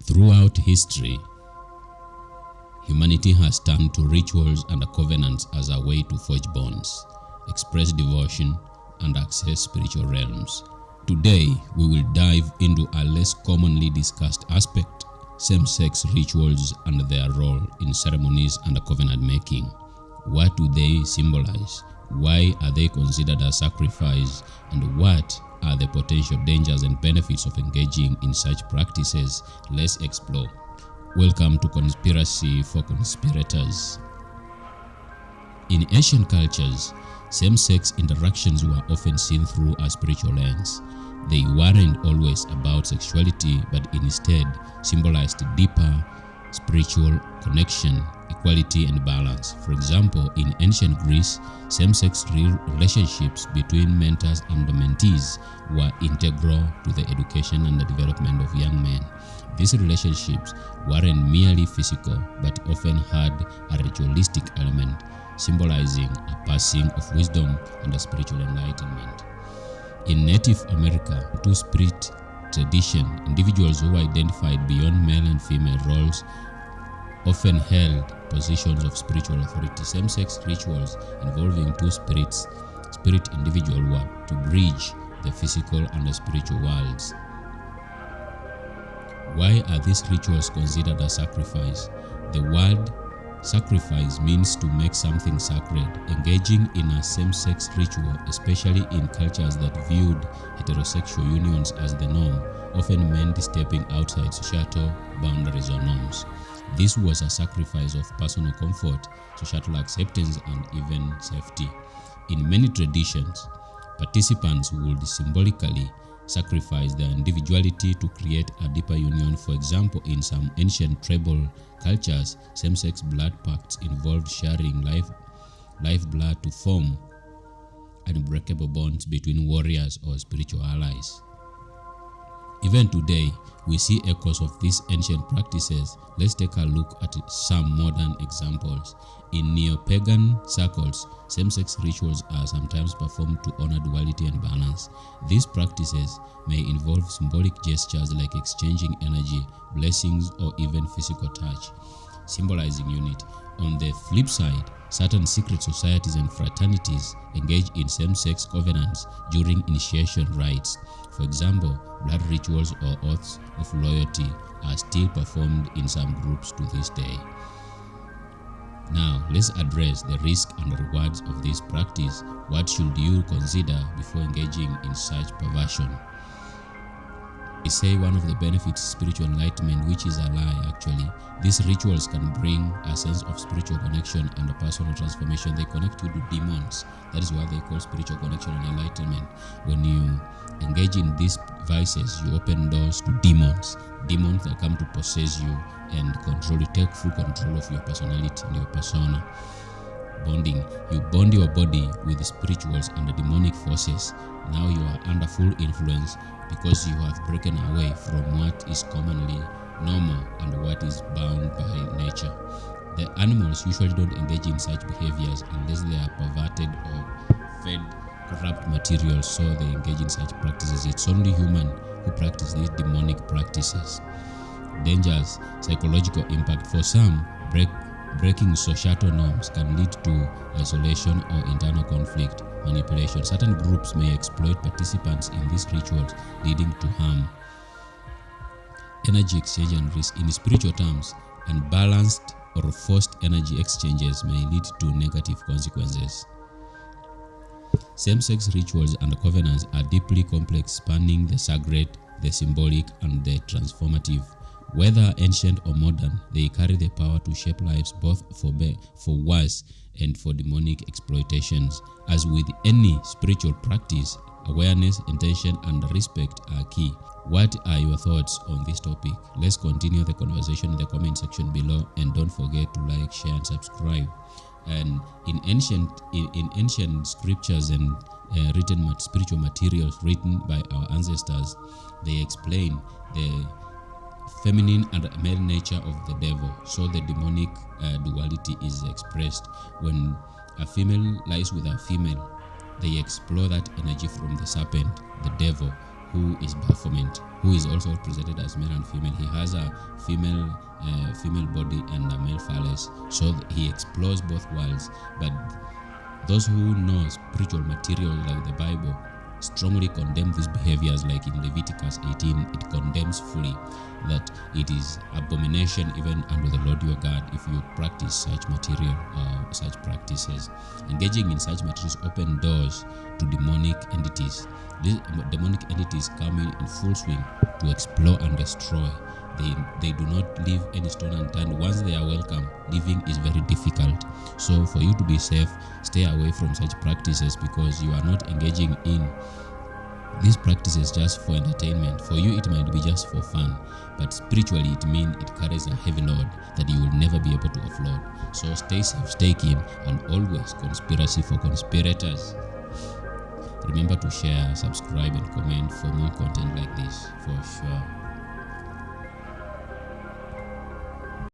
Throughout history, humanity has turned to rituals and covenants as a way to forge bonds, express devotion, and access spiritual realms. Today, we will dive into a less commonly discussed aspect: same-sex rituals and their role in ceremonies and covenant making. What do they symbolize? Why are they considered a sacrifice? And what are the potential dangers and benefits of engaging in such practices? Let's explore. Welcome to Conspiracy for Conspirators. In ancient cultures, same-sex interactions were often seen through a spiritual lens. They weren't always about sexuality, but instead symbolized deeper spiritual connection, equality, and balance. For example, in ancient Greece, same-sex relationships between mentors and mentees were integral to the education and the development of young men. These relationships weren't merely physical, but often had a ritualistic element, symbolizing a passing of wisdom and a spiritual enlightenment. In Native America, two-spirit tradition, individuals who identified beyond male and female roles often held positions of spiritual authority. Same-sex rituals involving two spirit individuals were to bridge the physical and the spiritual worlds. Why are these rituals considered a sacrifice? The word sacrifice means to make something sacred. Engaging in a same-sex ritual, especially in cultures that viewed heterosexual unions as the norm, often meant stepping outside societal boundaries or norms. This was a sacrifice of personal comfort, societal acceptance, and even safety. In many traditions, participants would symbolically sacrifice their individuality to create a deeper union. For example, in some ancient tribal cultures, same-sex blood pacts involved sharing lifeblood to form unbreakable bonds between warriors or spiritual allies. Even today, we see echoes of these ancient practices. Let's take a look at some modern examples. In neo-pagan circles, same-sex rituals are sometimes performed to honor duality and balance. These practices may involve symbolic gestures like exchanging energy, blessings, or even physical touch, symbolizing unity. On the flip side, certain secret societies and fraternities engage in same-sex covenants during initiation rites. For example, blood rituals or oaths of loyalty are still performed in some groups to this day. Now, let's address the risks and rewards of this practice. What should you consider before engaging in such perversion? They say one of the benefits is spiritual enlightenment, which is a lie actually. These rituals can bring a sense of spiritual connection and a personal transformation. They connect you to demons. That is why they call spiritual connection and enlightenment. When you engage in these vices, you open doors to demons that come to possess you and control you, take full control of your personality and your persona. Bonding. You bond your body with the spirituals and the demonic forces. Now you are under full influence because you have broken away from what is commonly normal and what is bound by nature. The animals usually don't engage in such behaviors unless they are perverted or fed corrupt materials, so they engage in such practices. It's only human who practice these demonic practices. Dangers. Psychological impact. For some, breaking societal norms can lead to isolation or internal conflict. Manipulation. Certain groups may exploit participants in these rituals, leading to harm. Energy exchange and risk. In spiritual terms, unbalanced or forced energy exchanges may lead to negative consequences. Same-sex rituals and covenants are deeply complex, spanning the sacred, the symbolic, and the transformative. Whether ancient or modern, they carry the power to shape lives both for worse and for demonic exploitations. As with any spiritual practice, awareness, intention, and respect are key. What are your thoughts on this topic? Let's continue the conversation in the comment section below, and don't forget to like, share, and subscribe. And in ancient scriptures and written spiritual materials written by our ancestors, they explain the feminine and male nature of the devil. So the demonic duality is expressed when a female lies with a female. They explore that energy from the serpent, the devil, who is Baphomet, who is also represented as male and female. He has a female body and a male phallus, so he explores both worlds. But those who know spiritual material like the Bible strongly condemn these behaviors. Like in Leviticus 18, it condemns fully that it is abomination even unto the Lord your God if you practice such material, such practices. Engaging in such materials open doors to demonic entities. These demonic entities come in full swing to explore and destroy. They do not leave any stone unturned. Once they are welcome, living is very difficult. So for you to be safe, stay away from such practices, because you are not engaging in these practices just for entertainment. For you it might be just for fun, but spiritually it means it carries a heavy load that you will never be able to offload. So stay safe, stay keen, and always conspiracy for conspirators. Remember to share, subscribe, and comment for more content like this, for sure.